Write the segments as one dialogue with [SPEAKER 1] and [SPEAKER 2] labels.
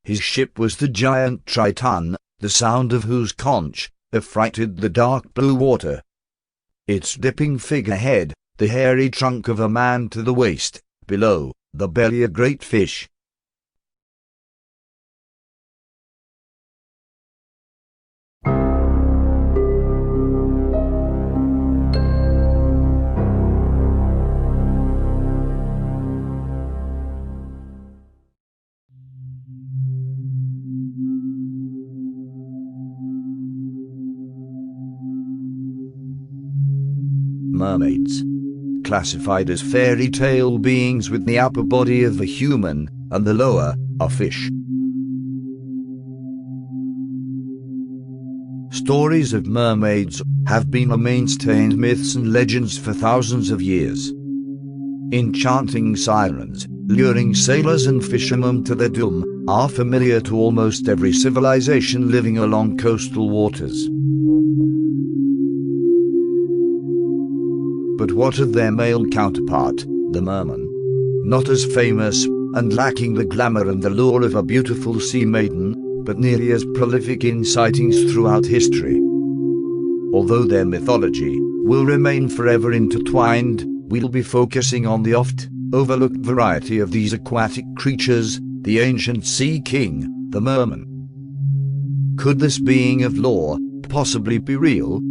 [SPEAKER 1] His ship was the giant Triton, the sound of whose conch affrighted the dark blue water. Its dipping figurehead, the hairy trunk of a man to the waist, below, the belly a great fish. Mermaids. Classified as fairy tale beings with the upper body of a human, and the lower, a fish. Stories of mermaids have been a mainstay in myths and legends for thousands of years. Enchanting sirens, luring sailors and fishermen to their doom, are familiar to almost every civilization living along coastal waters. But what of their male counterpart, the merman? Not as famous, and lacking the glamour and the lure of a beautiful sea maiden, but nearly as prolific in sightings throughout history. Although their mythology will remain forever intertwined, we'll be focusing on the oft-overlooked variety of these aquatic creatures, the ancient sea king, the merman. Could this being of lore possibly be real?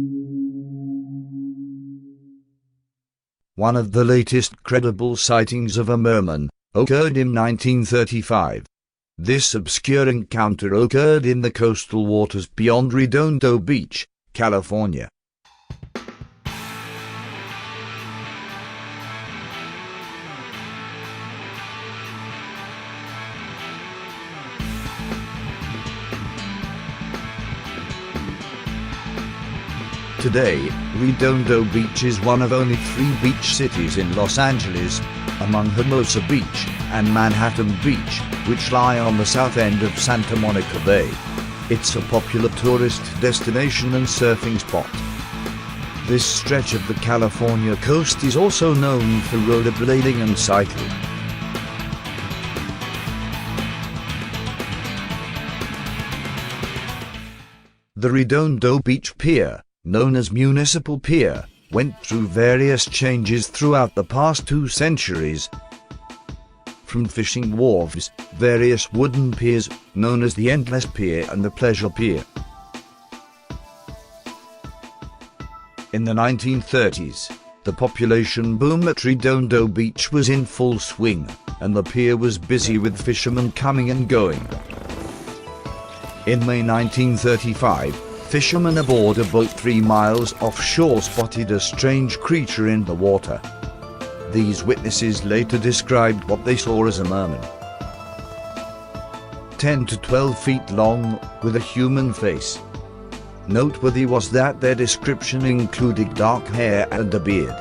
[SPEAKER 1] One of the latest credible sightings of a merman occurred in 1935. This obscure encounter occurred in the coastal waters beyond Redondo Beach, California. Today, Redondo Beach is one of only 3 beach cities in Los Angeles, among Hermosa Beach and Manhattan Beach, which lie on the south end of Santa Monica Bay. It's a popular tourist destination and surfing spot. This stretch of the California coast is also known for rollerblading and cycling. The Redondo Beach Pier, known as Municipal Pier, went through various changes throughout the past 2 centuries. From fishing wharves, various wooden piers, known as the Endless Pier and the Pleasure Pier. In the 1930s, the population boom at Redondo Beach was in full swing, and the pier was busy with fishermen coming and going. In May 1935, fishermen aboard a boat 3 miles offshore spotted a strange creature in the water. These witnesses later described what they saw as a merman. 10 to 12 feet long, with a human face. Noteworthy was that their description included dark hair and a beard.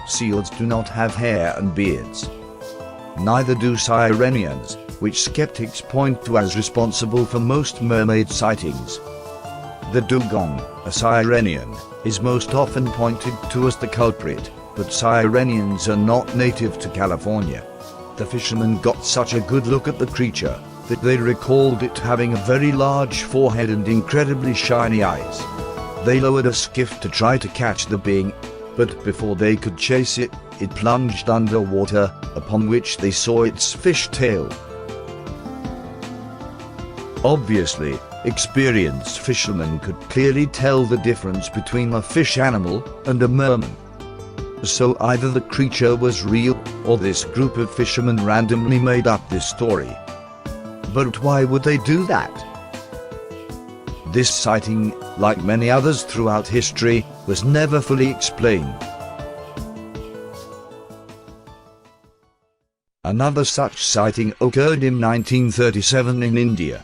[SPEAKER 1] Seals do not have hair and beards. Neither do sirenians, which skeptics point to as responsible for most mermaid sightings. The dugong, a sirenian, is most often pointed to as the culprit, but sirenians are not native to California. The fishermen got such a good look at the creature that they recalled it having a very large forehead and incredibly shiny eyes. They lowered a skiff to try to catch the being, but before they could chase it, it plunged underwater, upon which they saw its fish tail. Obviously, experienced fishermen could clearly tell the difference between a fish animal and a merman. So either the creature was real, or this group of fishermen randomly made up this story. But why would they do that? This sighting, like many others throughout history, was never fully explained. Another such sighting occurred in 1937 in India.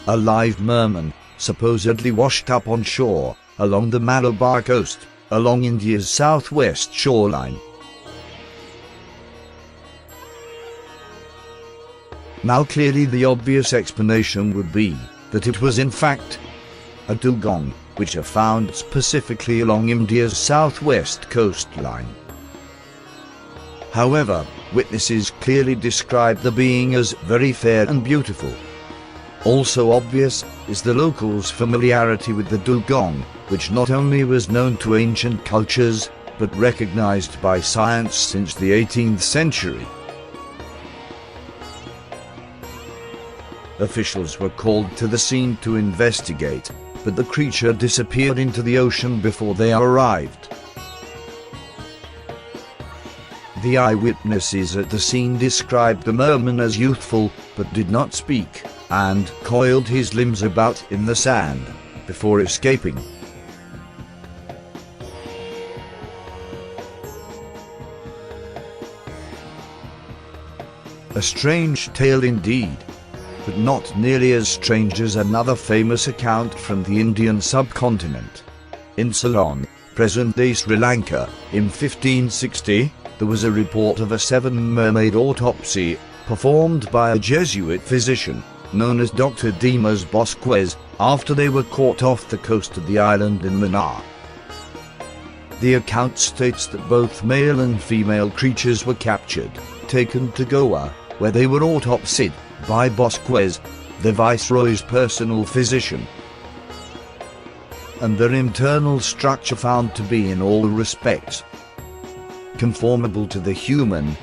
[SPEAKER 1] A live merman supposedly washed up on shore along the Malabar coast, along India's southwest shoreline. Now clearly the obvious explanation would be that it was in fact a dugong, which are found specifically along India's southwest coastline. However, witnesses clearly described the being as very fair and beautiful. Also obvious is the locals' familiarity with the dugong, which not only was known to ancient cultures, but recognized by science since the 18th century. Officials were called to the scene to investigate, but the creature disappeared into the ocean before they arrived. The eyewitnesses at the scene described the merman as youthful, but did not speak, and coiled his limbs about in the sand before escaping. A strange tale indeed, but not nearly as strange as another famous account from the Indian subcontinent. In Ceylon, present-day Sri Lanka, in 1560, there was a report of a seven-mermaid autopsy performed by a Jesuit physician known as Dr. Dimas Bosquez after they were caught off the coast of the island in Mannar. The account states that both male and female creatures were captured, taken to Goa, where they were autopsied by Bosquez, the viceroy's personal physician, and their internal structure found to be in all respects conformable to the human.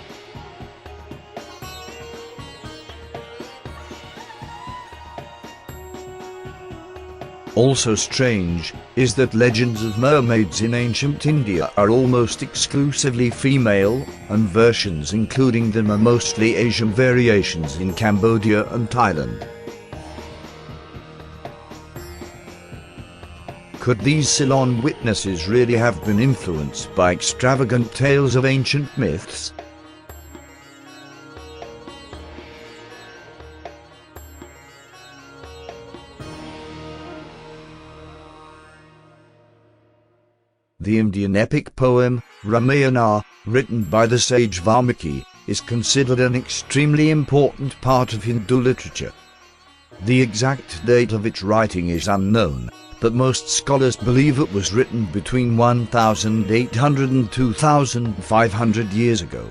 [SPEAKER 1] Also strange is that legends of mermaids in ancient India are almost exclusively female, and versions including them are mostly Asian variations in Cambodia and Thailand. Could these Ceylon witnesses really have been influenced by extravagant tales of ancient myths? The Indian epic poem, Ramayana, written by the sage Valmiki, is considered an extremely important part of Hindu literature. The exact date of its writing is unknown, but most scholars believe it was written between 1800 and 2500 years ago.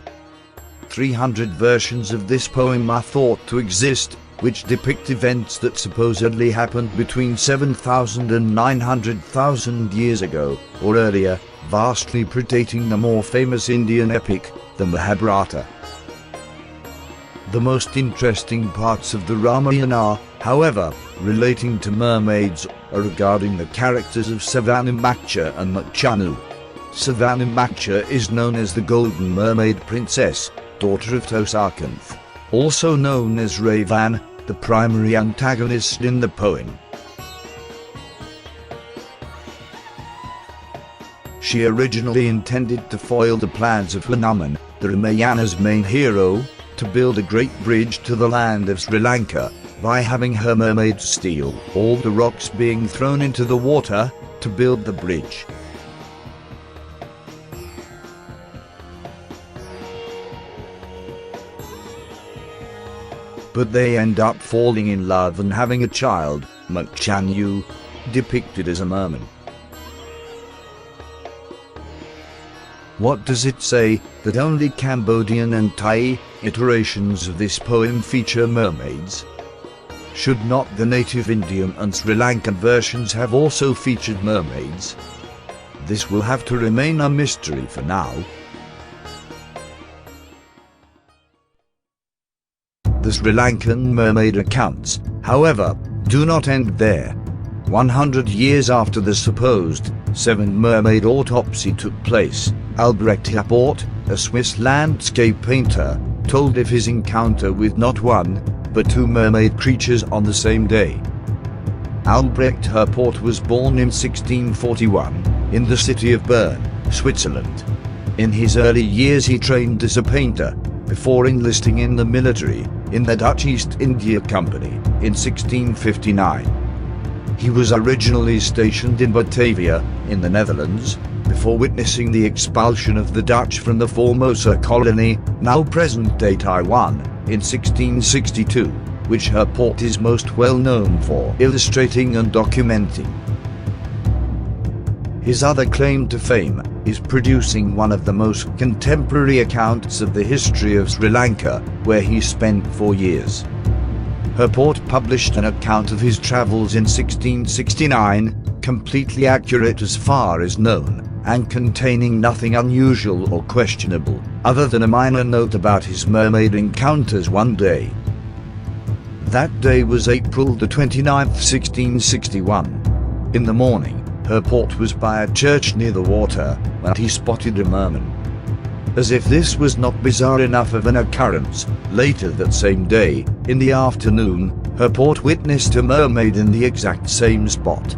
[SPEAKER 1] 300 versions of this poem are thought to exist, which depict events that supposedly happened between 7,000 and 900,000 years ago, or earlier, vastly predating the more famous Indian epic, the Mahabharata. The most interesting parts of the Ramayana, however, relating to mermaids, are regarding the characters of Savanimaksha and Makchanu. Savanimaksha is known as the Golden Mermaid Princess, daughter of Tosakanth, also known as Ravan, the primary antagonist in the poem. She originally intended to foil the plans of Hanuman, the Ramayana's main hero, to build a great bridge to the land of Sri Lanka, by having her mermaids steal all the rocks being thrown into the water to build the bridge. But they end up falling in love and having a child, Makchanu, depicted as a merman. What does it say that only Cambodian and Thai iterations of this poem feature mermaids? Should not the native Indian and Sri Lankan versions have also featured mermaids? This will have to remain a mystery for now. The Sri Lankan mermaid accounts, however, do not end there. 100 years after the supposed seven-mermaid autopsy took place, Albrecht Dürer, a Swiss landscape painter, told of his encounter with not one, but two mermaid creatures on the same day. Albrecht Dürer was born in 1641, in the city of Bern, Switzerland. In his early years he trained as a painter, before enlisting in the military, in the Dutch East India Company, in 1659. He was originally stationed in Batavia, in the Netherlands, before witnessing the expulsion of the Dutch from the Formosa colony, now present-day Taiwan, in 1662, which Dürer is most well known for illustrating and documenting. His other claim to fame is producing one of the most contemporary accounts of the history of Sri Lanka, where he spent 4 years. Herport published an account of his travels in 1669, completely accurate as far as known, and containing nothing unusual or questionable, other than a minor note about his mermaid encounters one day. That day was April the 29th, 1661. In the morning, Herport was by a church near the water, when he spotted a merman. As if this was not bizarre enough of an occurrence, later that same day, in the afternoon, Herport witnessed a mermaid in the exact same spot.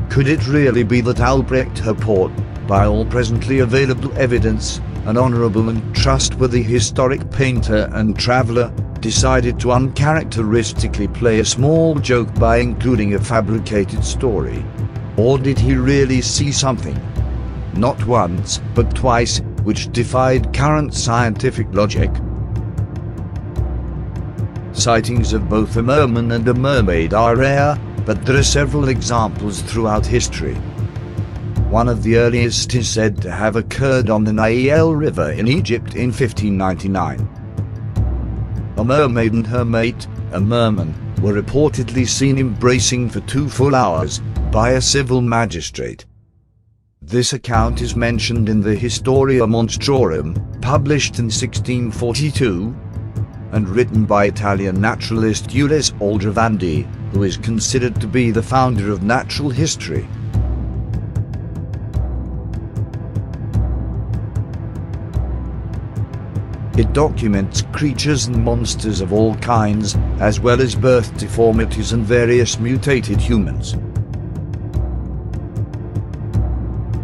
[SPEAKER 1] Could it really be that Albrecht Herport, by all presently available evidence, an honorable and trustworthy historic painter and traveller, decided to uncharacteristically play a small joke by including a fabricated story? Or did he really see something? Not once, but twice, which defied current scientific logic. Sightings of both a merman and a mermaid are rare, but there are several examples throughout history. One of the earliest is said to have occurred on the Nile River in Egypt in 1599. A mermaid and her mate, a merman, were reportedly seen embracing for 2 full hours by a civil magistrate. This account is mentioned in the Historia Monstrorum, published in 1642, and written by Italian naturalist Ulisse Aldrovandi, who is considered to be the founder of natural history. It documents creatures and monsters of all kinds, as well as birth deformities and various mutated humans.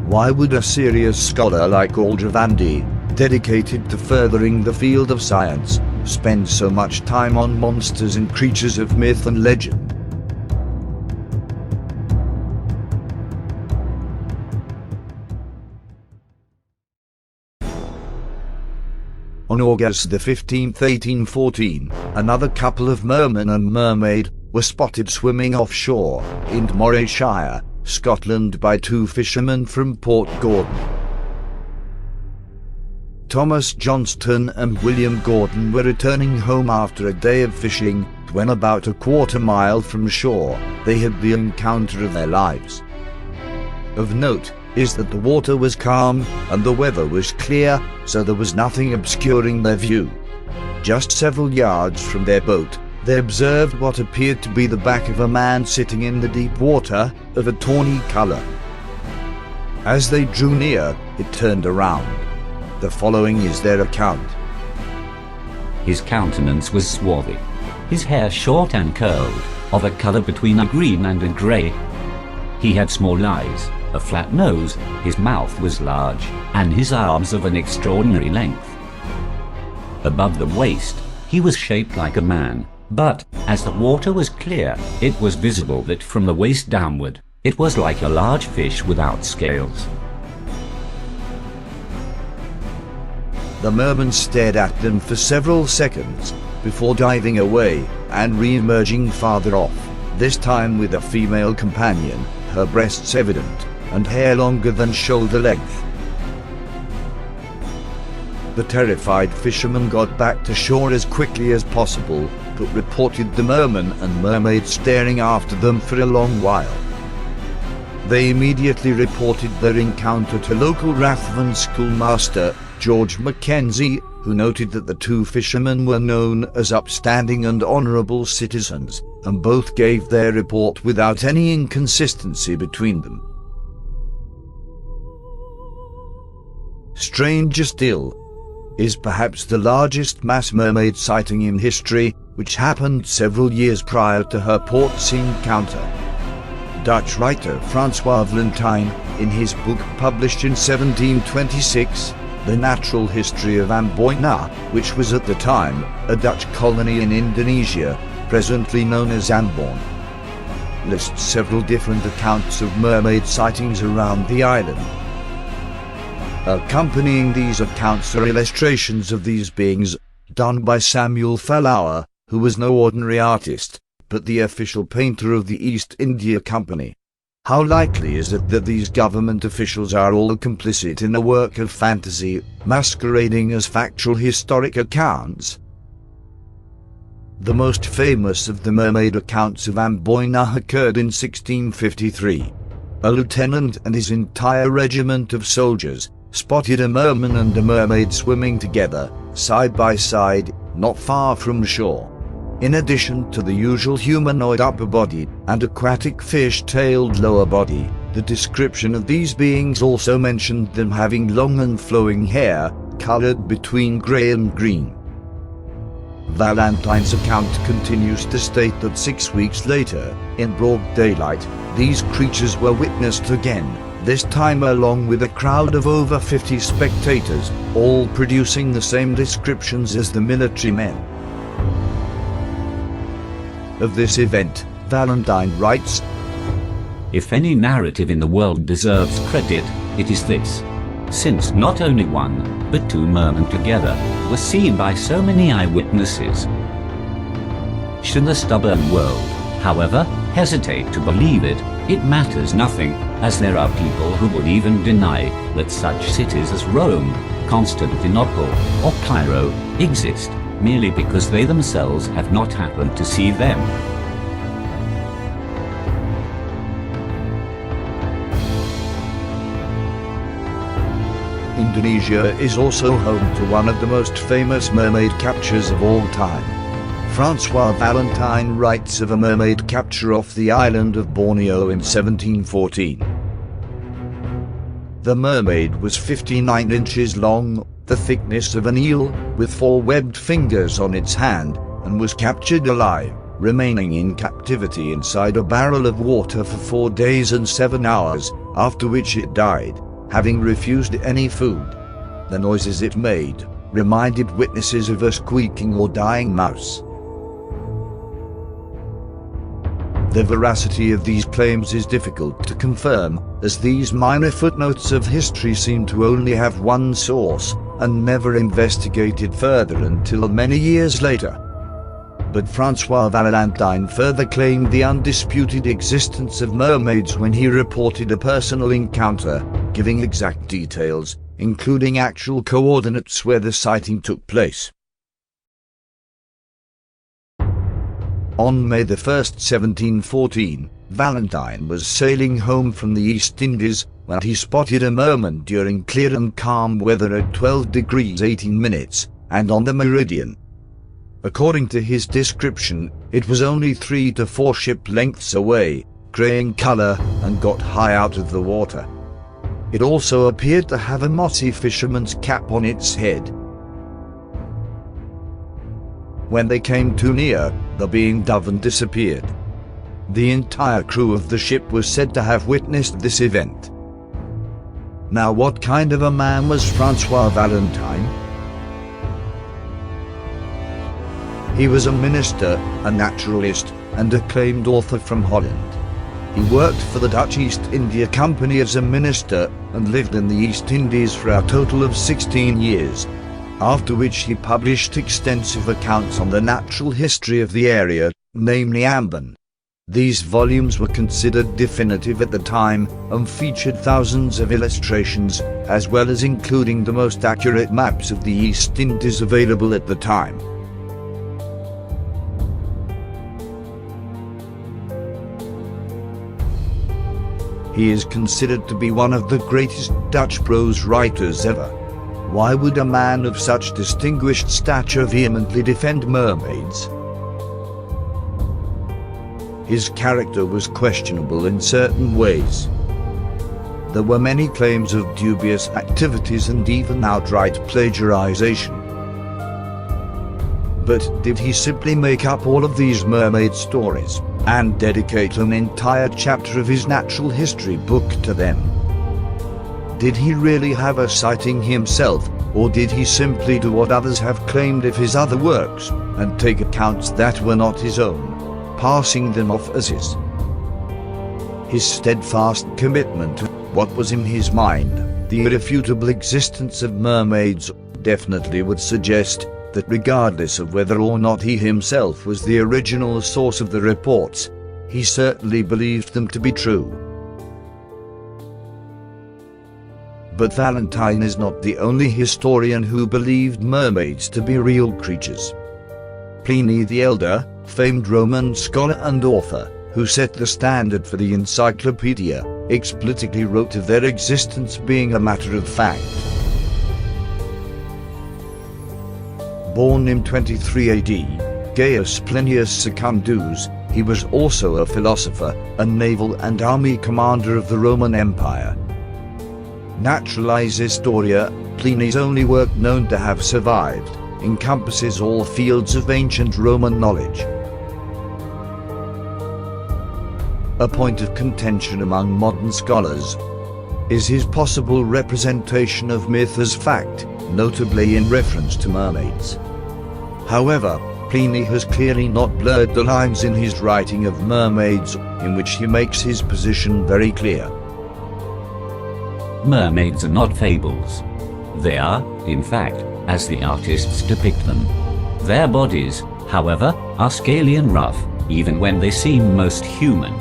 [SPEAKER 1] Why would a serious scholar like Aldrovandi, dedicated to furthering the field of science, spend so much time on monsters and creatures of myth and legend? On August the 15th, 1814, another couple of merman and mermaid were spotted swimming offshore in Morayshire, Scotland by 2 fishermen from Port Gordon. Thomas Johnston and William Gordon were returning home after a day of fishing, when about a quarter mile from shore, they had the encounter of their lives. Of note is that the water was calm and the weather was clear, so there was nothing obscuring their view. Just several yards from their boat, they observed what appeared to be the back of a man sitting in the deep water, of a tawny color. As they drew near, it turned around. The following is their account.
[SPEAKER 2] His countenance was swarthy, his hair short and curled, of a color between a green and a grey. He had small eyes, a flat nose, his mouth was large, and his arms of an extraordinary length. Above the waist, he was shaped like a man, but, as the water was clear, it was visible that from the waist downward, it was like a large fish without scales.
[SPEAKER 1] The merman stared at them for several seconds, before diving away and re-emerging farther off, this time with a female companion, her breasts evident, and hair longer than shoulder length. The terrified fishermen got back to shore as quickly as possible, but reported the merman and mermaid staring after them for a long while. They immediately reported their encounter to local Rathven schoolmaster, George Mackenzie, who noted that the 2 fishermen were known as upstanding and honourable citizens, and both gave their report without any inconsistency between them. Stranger still is perhaps the largest mass mermaid sighting in history, which happened several years prior to Herport's encounter. Dutch writer Francois Valentine, in his book published in 1726, The Natural History of Amboina, which was at the time a Dutch colony in Indonesia, presently known as Ambon, lists several different accounts of mermaid sightings around the island. Accompanying these accounts are illustrations of these beings, done by Samuel Fallower, who was no ordinary artist, but the official painter of the East India Company. How likely is it that these government officials are all complicit in a work of fantasy, masquerading as factual historic accounts? The most famous of the mermaid accounts of Amboina occurred in 1653. A lieutenant and his entire regiment of soldiers spotted a merman and a mermaid swimming together, side by side, not far from shore. In addition to the usual humanoid upper body and aquatic fish-tailed lower body, the description of these beings also mentioned them having long and flowing hair, colored between gray and green. Valentine's account continues to state that 6 weeks later, in broad daylight, these creatures were witnessed again, this time along with a crowd of over 50 spectators, all producing the same descriptions as the military men. Of this event, Valentine writes,
[SPEAKER 2] "If any narrative in the world deserves credit, it is this. Since not only one, but two mermen together were seen by so many eyewitnesses. Should the stubborn world, however, hesitate to believe it, it matters nothing, as there are people who would even deny that such cities as Rome, Constantinople, or Cairo exist, merely because they themselves have not happened to see them."
[SPEAKER 1] Indonesia is also home to one of the most famous mermaid captures of all time. Francois Valentine writes of a mermaid capture off the island of Borneo in 1714. The mermaid was 59 inches long, the thickness of an eel, with 4 webbed fingers on its hand, and was captured alive, remaining in captivity inside a barrel of water for 4 days and 7 hours, after which it died, having refused any food. The noises it made reminded witnesses of a squeaking or dying mouse. The veracity of these claims is difficult to confirm, as these minor footnotes of history seem to only have one source, and never investigated further until many years later. But Francois Valentine further claimed the undisputed existence of mermaids when he reported a personal encounter, giving exact details, including actual coordinates where the sighting took place. On May 1, 1714, Valentine was sailing home from the East Indies when he spotted a merman during clear and calm weather at 12 degrees 18 minutes, and on the meridian. According to his description, it was only 3 to 4 ship lengths away, grey in color, and got high out of the water. It also appeared to have a mossy fisherman's cap on its head. When they came too near, the being dove and disappeared. The entire crew of the ship was said to have witnessed this event. Now, what kind of a man was Francois Valentine? He was a minister, a naturalist, and acclaimed author from Holland. He worked for the Dutch East India Company as a minister and lived in the East Indies for a total of 16 years, after which he published extensive accounts on the natural history of the area, namely Ambon. These volumes were considered definitive at the time and featured thousands of illustrations, as well as including the most accurate maps of the East Indies available at the time. He is considered to be one of the greatest Dutch prose writers ever. Why would a man of such distinguished stature vehemently defend mermaids? His character was questionable in certain ways. There were many claims of dubious activities and even outright plagiarization. But did he simply make up all of these mermaid stories and dedicate an entire chapter of his natural history book to them? Did he really have a sighting himself, or did he simply do what others have claimed of his other works, and take accounts that were not his own, passing them off as his? His steadfast commitment to what was in his mind, the irrefutable existence of mermaids, definitely would suggest that regardless of whether or not he himself was the original source of the reports, he certainly believed them to be true. But Valentine is not the only historian who believed mermaids to be real creatures. Pliny the Elder, famed Roman scholar and author, who set the standard for the encyclopedia, explicitly wrote of their existence being a matter of fact. Born in 23 AD, Gaius Plinius Secundus, he was also a philosopher, a naval and army commander of the Roman Empire. Naturalis Historia, Pliny's only work known to have survived, encompasses all fields of ancient Roman knowledge. A point of contention among modern scholars is his possible representation of myth as fact, notably in reference to mermaids. However, Pliny has clearly not blurred the lines in his writing of mermaids, in which he makes his position very clear.
[SPEAKER 2] Mermaids are not fables. They are, in fact, as the artists depict them. Their bodies, however, are scaly and rough, even when they seem most human.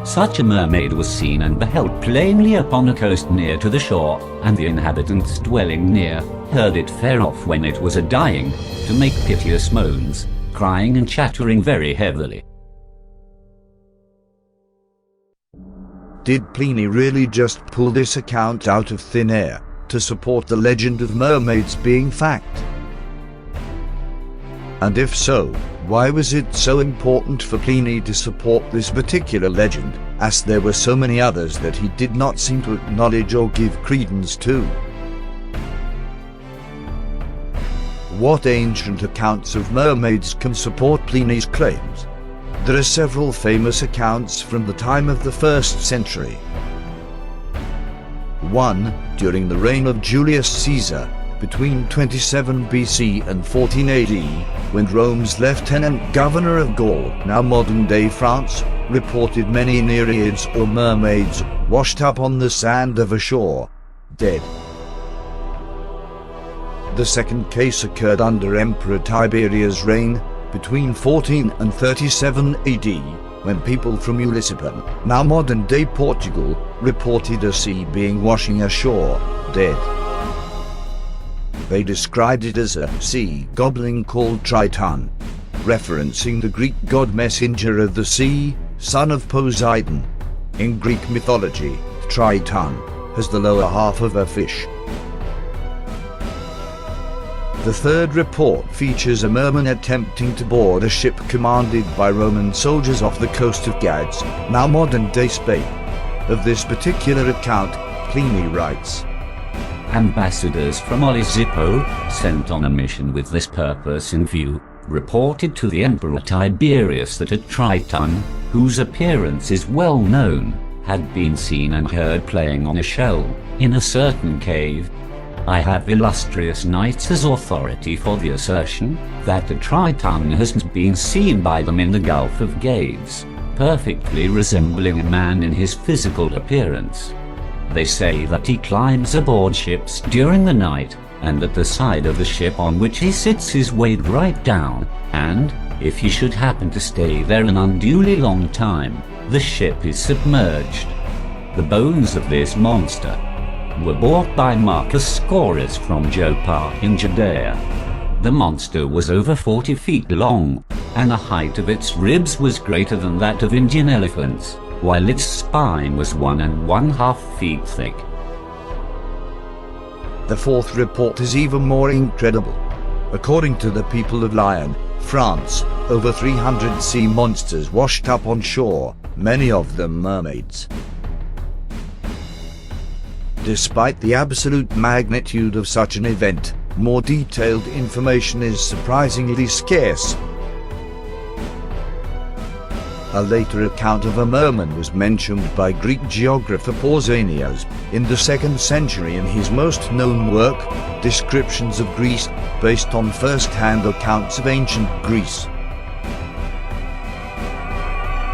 [SPEAKER 2] Such a mermaid was seen and beheld plainly upon a coast near to the shore, and the inhabitants dwelling near heard it fare off when it was a-dying, to make piteous moans, crying and chattering very heavily.
[SPEAKER 1] Did Pliny really just pull this account out of thin air to support the legend of mermaids being fact? And if so, why was it so important for Pliny to support this particular legend, as there were so many others that he did not seem to acknowledge or give credence to? What ancient accounts of mermaids can support Pliny's claims? There are several famous accounts from the time of the 1st century. 1. During the reign of Julius Caesar, between 27 BC and 14 AD, when Rome's lieutenant governor of Gaul, now modern-day France, reported many nereids or mermaids washed up on the sand of a shore, dead. The second case occurred under Emperor Tiberius' reign, between 14 and 37 AD, when people from Ulyssipon, now modern-day Portugal, reported a sea being washing ashore, dead. They described it as a sea goblin called Triton, referencing the Greek god messenger of the sea, son of Poseidon. In Greek mythology, Triton has the lower half of a fish. The third report features a merman attempting to board a ship commanded by Roman soldiers off the coast of Gades, now modern-day Spain. Of this particular account, Pliny writes,
[SPEAKER 2] Ambassadors from Olisippo, sent on a mission with this purpose in view, reported to the Emperor Tiberius that a Triton, whose appearance is well known, had been seen and heard playing on a shell, in a certain cave. I have illustrious knights as authority for the assertion that the Triton has been seen by them in the Gulf of Gades, perfectly resembling a man in his physical appearance. They say that he climbs aboard ships during the night, and that the side of the ship on which he sits is weighed right down, and, if he should happen to stay there an unduly long time, the ship is submerged. The bones of this monster were brought by Marcus Scaurus from Joppa in Judea. The monster was over 40 feet long, and the height of its ribs was greater than that of Indian elephants, while its spine was 1½ feet thick.
[SPEAKER 1] The fourth report is even more incredible. According to the people of Lyon, France, over 300 sea monsters washed up on shore, many of them mermaids. Despite the absolute magnitude of such an event, more detailed information is surprisingly scarce. A later account of a merman was mentioned by Greek geographer Pausanias in the 2nd century in his most known work, Descriptions of Greece, based on first-hand accounts of ancient Greece.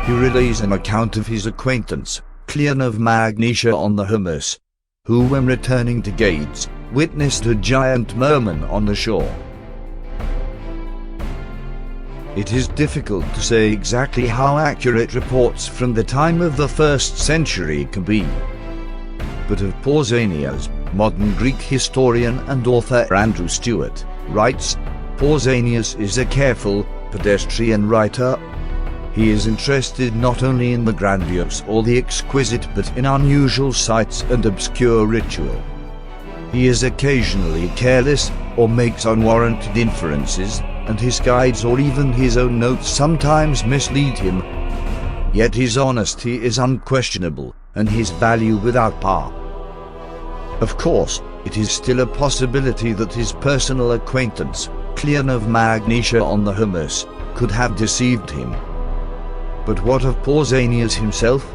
[SPEAKER 1] He relays an account of his acquaintance, Cleon of Magnesia on the Humus, who when returning to Gades, witnessed a giant merman on the shore. It is difficult to say exactly how accurate reports from the time of the 1st century can be. But of Pausanias, modern Greek historian and author Andrew Stewart writes, Pausanias is a careful, pedestrian writer. He is interested not only in the grandiose or the exquisite but in unusual sights and obscure ritual. He is occasionally careless or makes unwarranted inferences, and his guides or even his own notes sometimes mislead him. Yet his honesty is unquestionable, and his value without par. Of course, it is still a possibility that his personal acquaintance, Cleon of Magnesia on the Humus, could have deceived him. But what of Pausanias himself?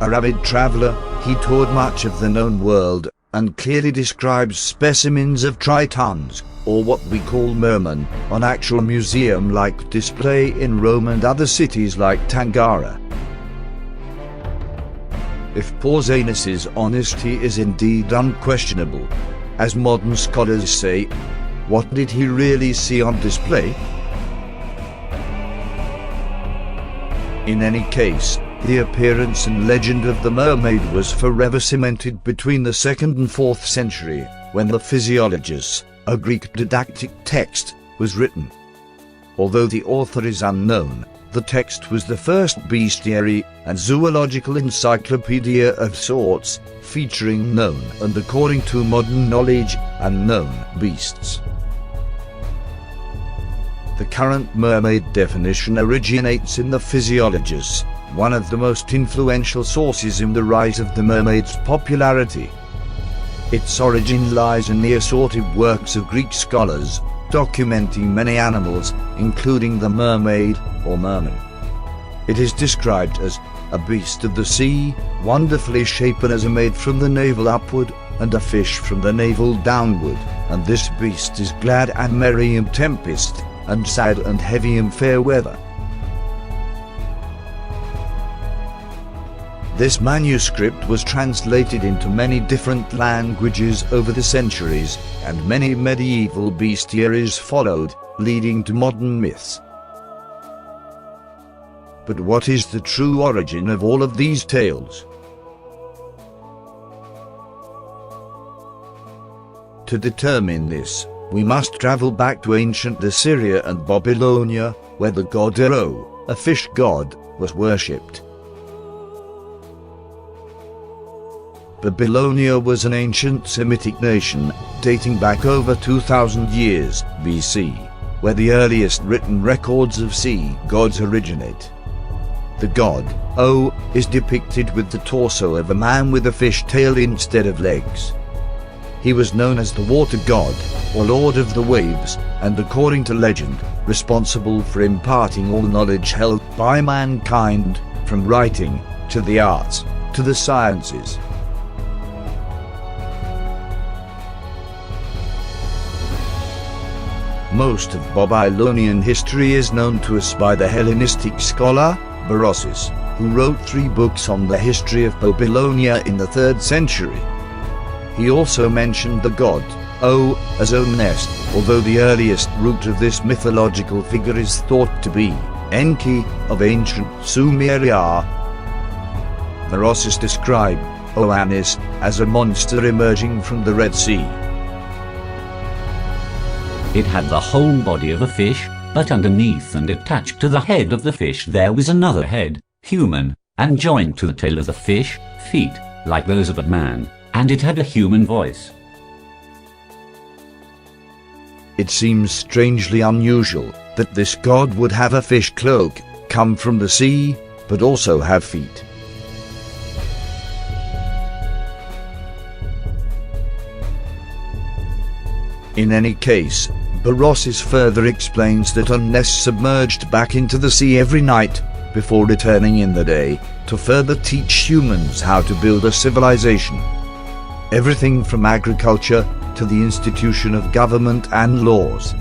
[SPEAKER 1] A rabid traveler, he toured much of the known world, and clearly describes specimens of tritons, or what we call mermen, on actual museum-like display in Rome and other cities like Tangara. If Pausanias' honesty is indeed unquestionable, as modern scholars say, what did he really see on display? In any case, the appearance and legend of the mermaid was forever cemented between the 2nd and 4th century, when the Physiologus, a Greek didactic text, was written. Although the author is unknown, the text was the first bestiary and zoological encyclopedia of sorts, featuring known and, according to modern knowledge, unknown beasts. The current mermaid definition originates in the Physiologus, one of the most influential sources in the rise of the mermaid's popularity. Its origin lies in the assorted works of Greek scholars, documenting many animals, including the mermaid, or merman. It is described as a beast of the sea, wonderfully shapen as a maid from the navel upward, and a fish from the navel downward, and this beast is glad and merry in tempest, and sad and heavy in fair weather. This manuscript was translated into many different languages over the centuries, and many medieval bestiaries followed, leading to modern myths. But what is the true origin of all of these tales? To determine this, we must travel back to ancient Assyria and Babylonia, where the god Ero, a fish god, was worshipped. Babylonia was an ancient Semitic nation, dating back over 2,000 years BC, where the earliest written records of sea gods originate. The god, O, is depicted with the torso of a man with a fish tail instead of legs. He was known as the water god, or lord of the waves, and according to legend, responsible for imparting all knowledge held by mankind, from writing, to the arts, to the sciences. Most of Babylonian history is known to us by the Hellenistic scholar, Berossus, who wrote 3 books on the history of Babylonia in the 3rd century. He also mentioned the god, O, as Omnes, although the earliest root of this mythological figure is thought to be Enki of ancient Sumeria. Berossus described Oannes as a monster emerging from the Red Sea.
[SPEAKER 2] It had the whole body of a fish, but underneath and attached to the head of the fish there was another head, human, and joined to the tail of the fish, feet, like those of a man, and it had a human voice.
[SPEAKER 1] It seems strangely unusual that this god would have a fish cloak, come from the sea, but also have feet. In any case, Berossus further explains that Omnes submerged back into the sea every night, before returning in the day, to further teach humans how to build a civilization. Everything from agriculture to the institution of government and laws.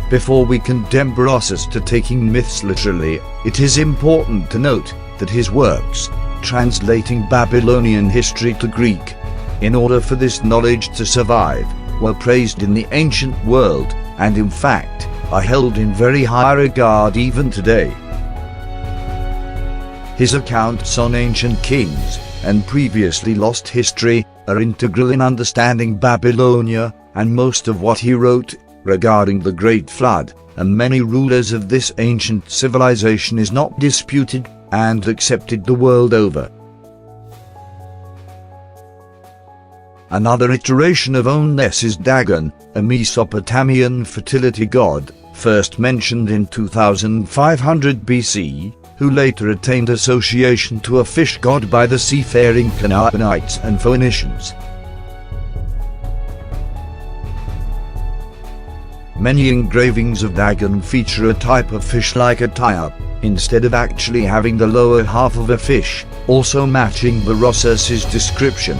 [SPEAKER 1] Before we condemn Berossus to taking myths literally, it is important to note that his works, translating Babylonian history to Greek, in order for this knowledge to survive, were praised in the ancient world, and in fact, are held in very high regard even today. His accounts on ancient kings and previously lost history are integral in understanding Babylonia, and most of what he wrote regarding the Great Flood, and many rulers of this ancient civilization is not disputed and accepted the world over. Another iteration of Onnes is Dagon, a Mesopotamian fertility god, first mentioned in 2500 BC, who later attained association to a fish god by the seafaring Canaanites and Phoenicians. Many engravings of Dagon feature a type of fish-like attire, instead of actually having the lower half of a fish, also matching Berossus's description.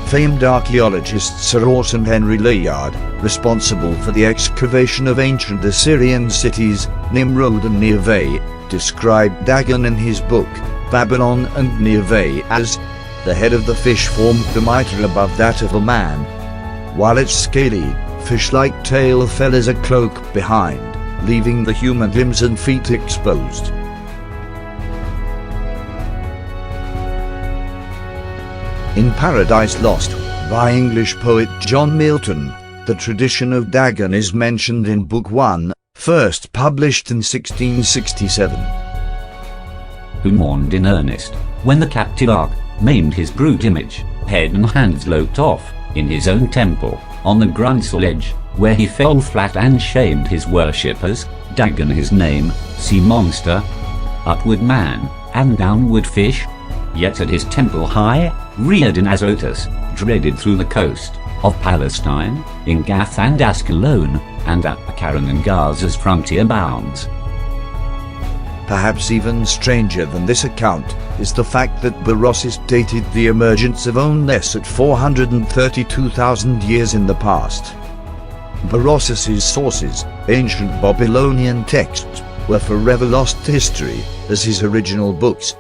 [SPEAKER 1] Famed archaeologists Sir Orson Henry Layard, responsible for the excavation of ancient Assyrian cities, Nimrod and Nineveh, described Dagon in his book, Babylon and Nineveh, as the head of the fish formed the mitre above that of a man, while its scaly, fish-like tail fell as a cloak behind, leaving the human limbs and feet exposed. In Paradise Lost, by English poet John Milton, the tradition of Dagon is mentioned in Book 1, first published in 1667.
[SPEAKER 2] Who mourned in earnest, when the captive ark maimed his brute image, head and hands loped off, in his own temple, on the ground ledge, where he fell flat and shamed his worshippers, Dagon his name, sea monster, upward man, and downward fish, yet at his temple high, reared in Azotus, dreaded through the coast of Palestine, in Gath and Ascalon, and at Pacaran and Gaza's frontier bounds.
[SPEAKER 1] Perhaps even stranger than this account is the fact that Berossus dated the emergence of Onnes at 432,000 years in the past. Berossus's sources, ancient Babylonian texts, were forever lost to history, as his original books,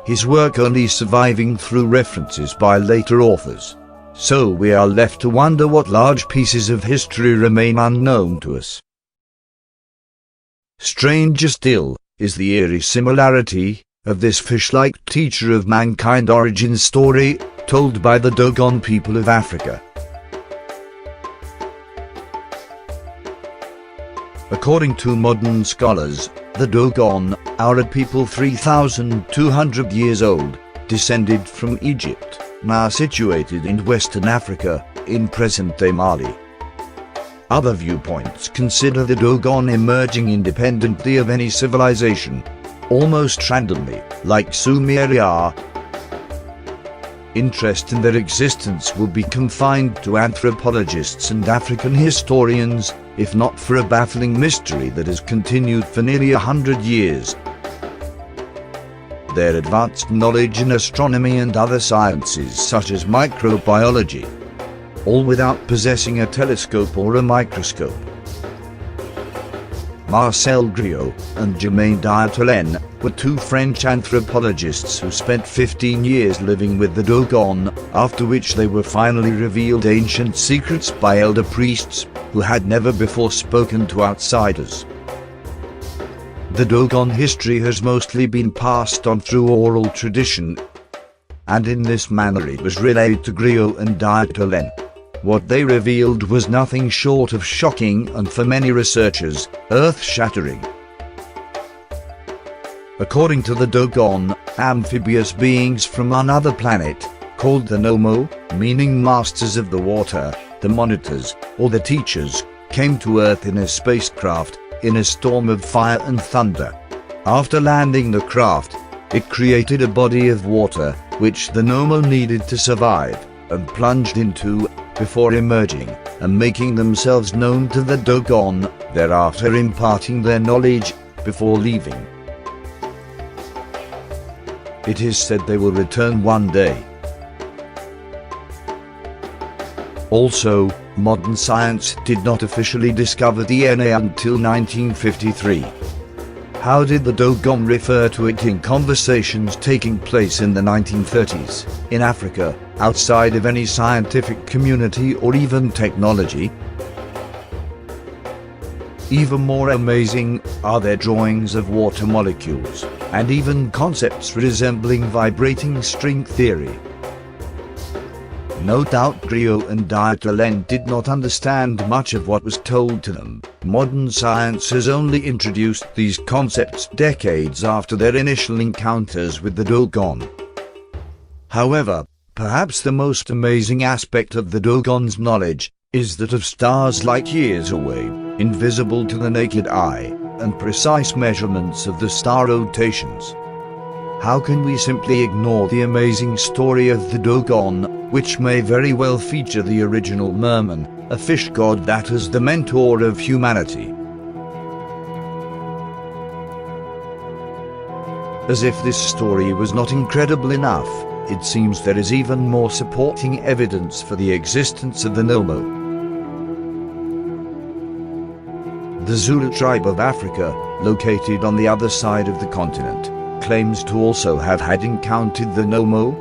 [SPEAKER 1] his work only surviving through references by later authors. So we are left to wonder what large pieces of history remain unknown to us. Stranger still is the eerie similarity of this fish-like teacher of mankind origin story told by the Dogon people of Africa. According to modern scholars, the Dogon are a people 3,200 years old, descended from Egypt, now situated in Western Africa, in present-day Mali. Other viewpoints consider the Dogon emerging independently of any civilization, almost randomly, like Sumeria. Interest in their existence will be confined to anthropologists and African historians, if not for a baffling mystery that has continued for nearly 100 years. Their advanced knowledge in astronomy and other sciences such as microbiology, all without possessing a telescope or a microscope. Marcel Griot and Germain Dieterlen were two French anthropologists who spent 15 years living with the Dogon, after which they were finally revealed ancient secrets by elder priests who had never before spoken to outsiders. The Dogon history has mostly been passed on through oral tradition, and in this manner it was relayed to Griot and Dieterlen. What they revealed was nothing short of shocking and, for many researchers, earth-shattering. According to the Dogon, amphibious beings from another planet, called the Nomo, meaning masters of the water, the monitors, or the teachers, came to Earth in a spacecraft, in a storm of fire and thunder. After landing the craft, it created a body of water, which the Nomo needed to survive, and plunged into, before emerging, and making themselves known to the Dogon, thereafter imparting their knowledge, before leaving. It is said they will return one day. Also, modern science did not officially discover DNA until 1953. How did the Dogon refer to it in conversations taking place in the 1930s, in Africa, outside of any scientific community or even technology? Even more amazing are their drawings of water molecules, and even concepts resembling vibrating string theory. No doubt Griot and Dieterlen did not understand much of what was told to them. Modern science has only introduced these concepts decades after their initial encounters with the Dogon. However, perhaps the most amazing aspect of the Dogon's knowledge is that of stars light years away, invisible to the naked eye, and precise measurements of the star rotations. How can we simply ignore the amazing story of the Dogon, which may very well feature the original Merman, a fish god that is the mentor of humanity? As if this story was not incredible enough, it seems there is even more supporting evidence for the existence of the Nomo. The Zulu tribe of Africa, located on the other side of the continent, claims to also have had encountered the Nomo,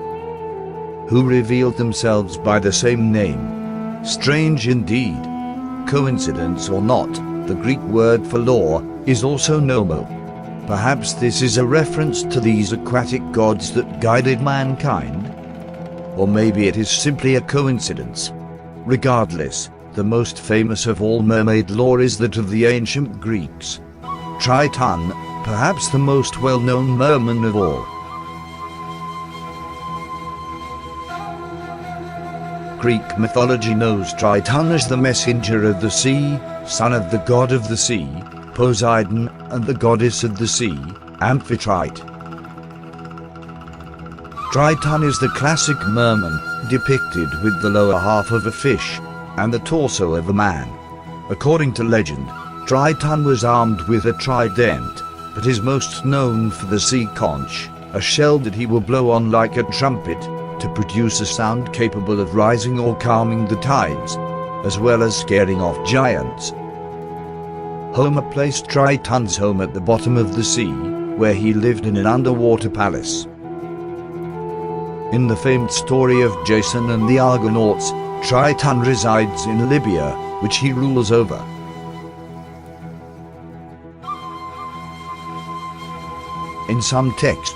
[SPEAKER 1] who revealed themselves by the same name. Strange indeed. Coincidence or not, the Greek word for law is also Nomo. Perhaps this is a reference to these aquatic gods that guided mankind? Or maybe it is simply a coincidence. Regardless, the most famous of all mermaid lore is that of the ancient Greeks. Triton, perhaps the most well-known merman of all. Greek mythology knows Triton as the messenger of the sea, son of the god of the sea, Poseidon, and the goddess of the sea, Amphitrite. Triton is the classic merman, depicted with the lower half of a fish and the torso of a man. According to legend, Triton was armed with a trident, but is most known for the sea conch, a shell that he will blow on like a trumpet to produce a sound capable of rising or calming the tides, as well as scaring off giants. Homer placed Triton's home at the bottom of the sea, where he lived in an underwater palace. In the famed story of Jason and the Argonauts, Triton resides in Libya, which he rules over. In some texts,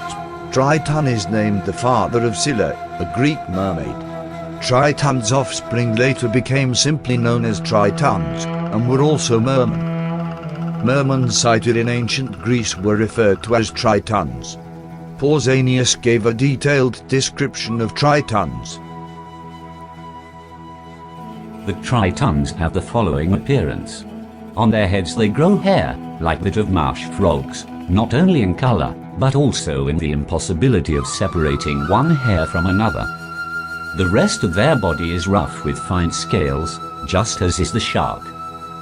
[SPEAKER 1] Triton is named the father of Scylla, a Greek mermaid. Triton's offspring later became simply known as Tritons, and were also mermen. Mermen sighted in ancient Greece were referred to as Tritons. Pausanias gave a detailed description of Tritons.
[SPEAKER 2] The Tritons have the following appearance. On their heads they grow hair, like that of marsh frogs, not only in color, but also in the impossibility of separating one hair from another. The rest of their body is rough with fine scales, just as is the shark.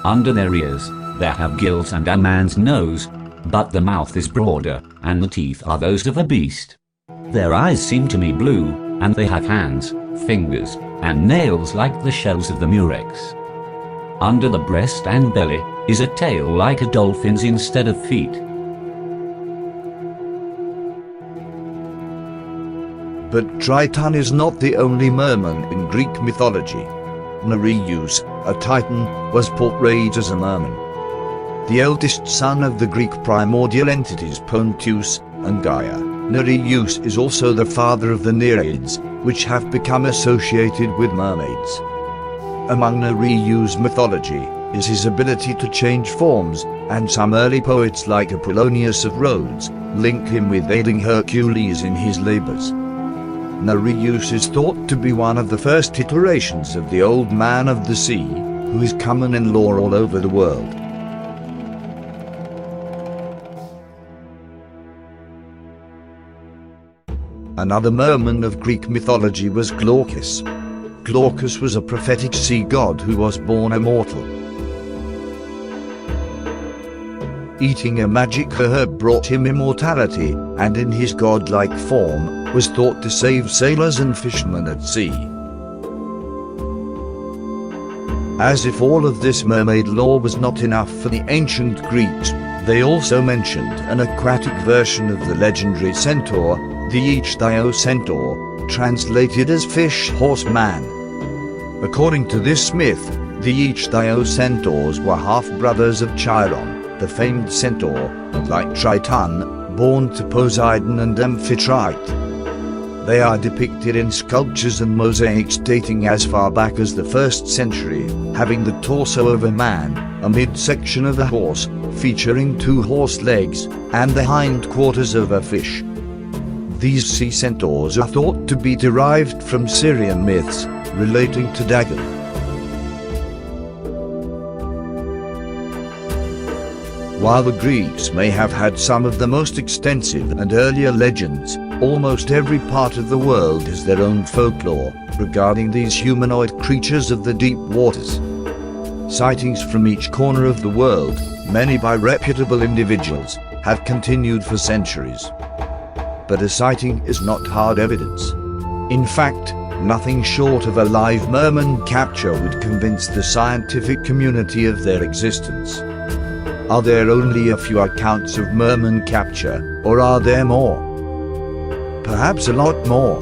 [SPEAKER 2] Under their ears, they have gills and a man's nose, but the mouth is broader, and the teeth are those of a beast. Their eyes seem to me blue, and they have hands, fingers, and nails like the shells of the murex. Under the breast and belly is a tail like a dolphin's instead of feet.
[SPEAKER 1] But Triton is not the only merman in Greek mythology. Nereus, a titan, was portrayed as a merman. The eldest son of the Greek primordial entities Pontius and Gaia, Nereus is also the father of the Nereids, which have become associated with mermaids. Among Nereus' mythology is his ability to change forms, and some early poets like Apollonius of Rhodes link him with aiding Hercules in his labors. Nereus is thought to be one of the first iterations of the Old Man of the Sea, who is common in lore all over the world. Another merman of Greek mythology was Glaucus. Glaucus was a prophetic sea god who was born immortal. Eating a magic herb brought him immortality, and in his godlike form, was thought to save sailors and fishermen at sea. As if all of this mermaid lore was not enough for the ancient Greeks, they also mentioned an aquatic version of the legendary centaur, the Ichthyo centaur, translated as fish horse man. According to this myth, The Ichthyo centaurs were half-brothers of Chiron, the famed centaur, and like Triton, born to Poseidon and Amphitrite. They are depicted in sculptures and mosaics dating as far back as the 1st century, having the torso of a man, a midsection of a horse, featuring 2 horse legs, and the hindquarters of a fish. These sea centaurs are thought to be derived from Syrian myths relating to Dagon. While the Greeks may have had some of the most extensive and earlier legends, almost every part of the world has their own folklore regarding these humanoid creatures of the deep waters. Sightings from each corner of the world, many by reputable individuals, have continued for centuries. But a sighting is not hard evidence. In fact, nothing short of a live merman capture would convince the scientific community of their existence. Are there only a few accounts of merman capture, or are there more? Perhaps a lot more.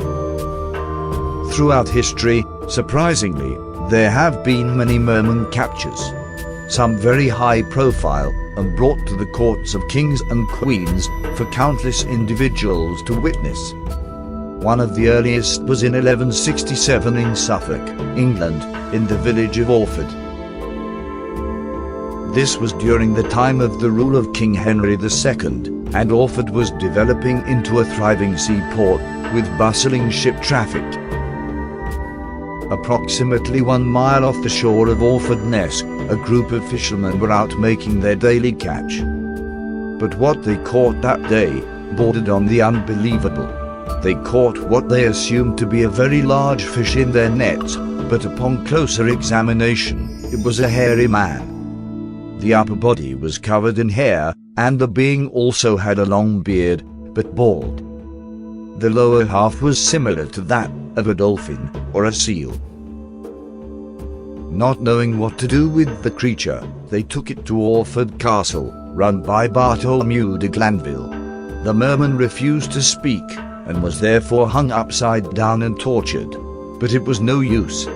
[SPEAKER 1] Throughout history, surprisingly, there have been many merman captures. Some very high profile, and brought to the courts of kings and queens for countless individuals to witness. One of the earliest was in 1167 in Suffolk, England, in the village of Orford. This was during the time of the rule of King Henry II, and Orford was developing into a thriving seaport with bustling ship traffic. Approximately 1 mile off the shore of Orford Ness, a group of fishermen were out making their daily catch. But what they caught that day bordered on the unbelievable. They caught what they assumed to be a very large fish in their nets, but upon closer examination, it was a hairy man. The upper body was covered in hair, and the being also had a long beard, but bald. The lower half was similar to that of a dolphin or a seal. Not knowing what to do with the creature, they took it to Orford Castle, run by Bartholomew de Glanville. The merman refused to speak, and was therefore hung upside down and tortured. But it was no use.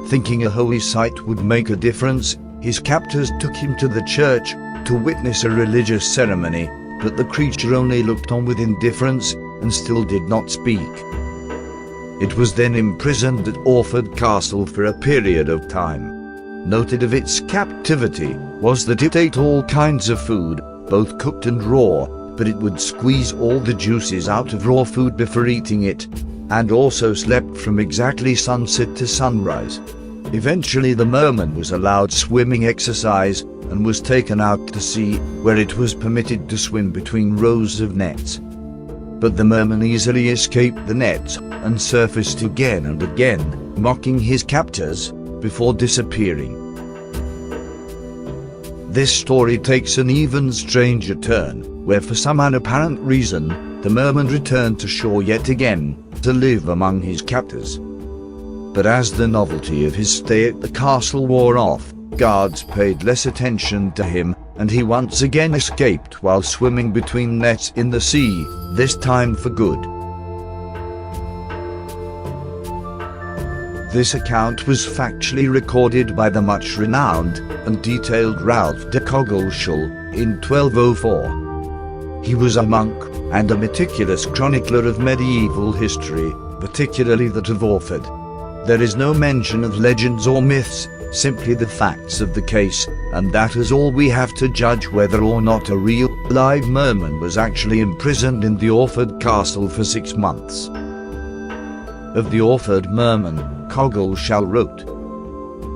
[SPEAKER 1] Thinking a holy sight would make a difference, his captors took him to the church to witness a religious ceremony, but the creature only looked on with indifference and still did not speak. It was then imprisoned at Orford Castle for a period of time. Noted of its captivity was that it ate all kinds of food, both cooked and raw, but it would squeeze all the juices out of raw food before eating it, and also slept from exactly sunset to sunrise. Eventually the merman was allowed swimming exercise and was taken out to sea, where it was permitted to swim between rows of nets. But the merman easily escaped the nets and surfaced again and again, mocking his captors, before disappearing. This story takes an even stranger turn, where for some unapparent reason, the merman returned to shore yet again, to live among his captors. But as the novelty of his stay at the castle wore off, guards paid less attention to him, and he once again escaped while swimming between nets in the sea, this time for good. This account was factually recorded by the much-renowned and detailed Ralph de Coggeshall in 1204. He was a monk and a meticulous chronicler of medieval history, particularly that of Orford. There is no mention of legends or myths, simply the facts of the case, and that is all we have to judge whether or not a real, live merman was actually imprisoned in the Orford Castle for 6 months. Of the Orford merman, Coggeshall wrote,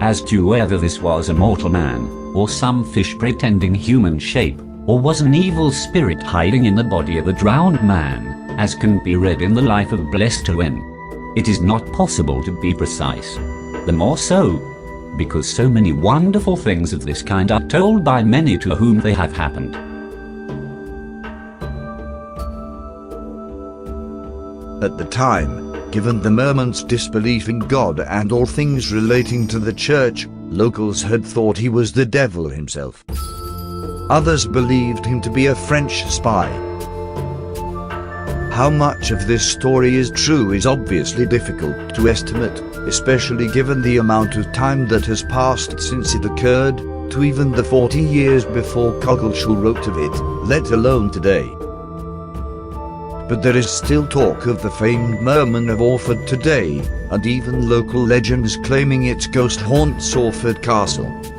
[SPEAKER 2] As to whether this was a mortal man, or some fish pretending human shape, or was an evil spirit hiding in the body of a drowned man, as can be read in the life of Blessed Owen, it is not possible to be precise. The more so, because so many wonderful things of this kind are told by many to whom they have happened.
[SPEAKER 1] At the time, given the merman's disbelief in God and all things relating to the church, locals had thought he was the devil himself. Others believed him to be a French spy. How much of this story is true is obviously difficult to estimate, especially given the amount of time that has passed since it occurred, to even the 40 years before Coggeshall wrote of it, let alone today. But there is still talk of the famed Merman of Orford today, and even local legends claiming its ghost haunts Orford Castle.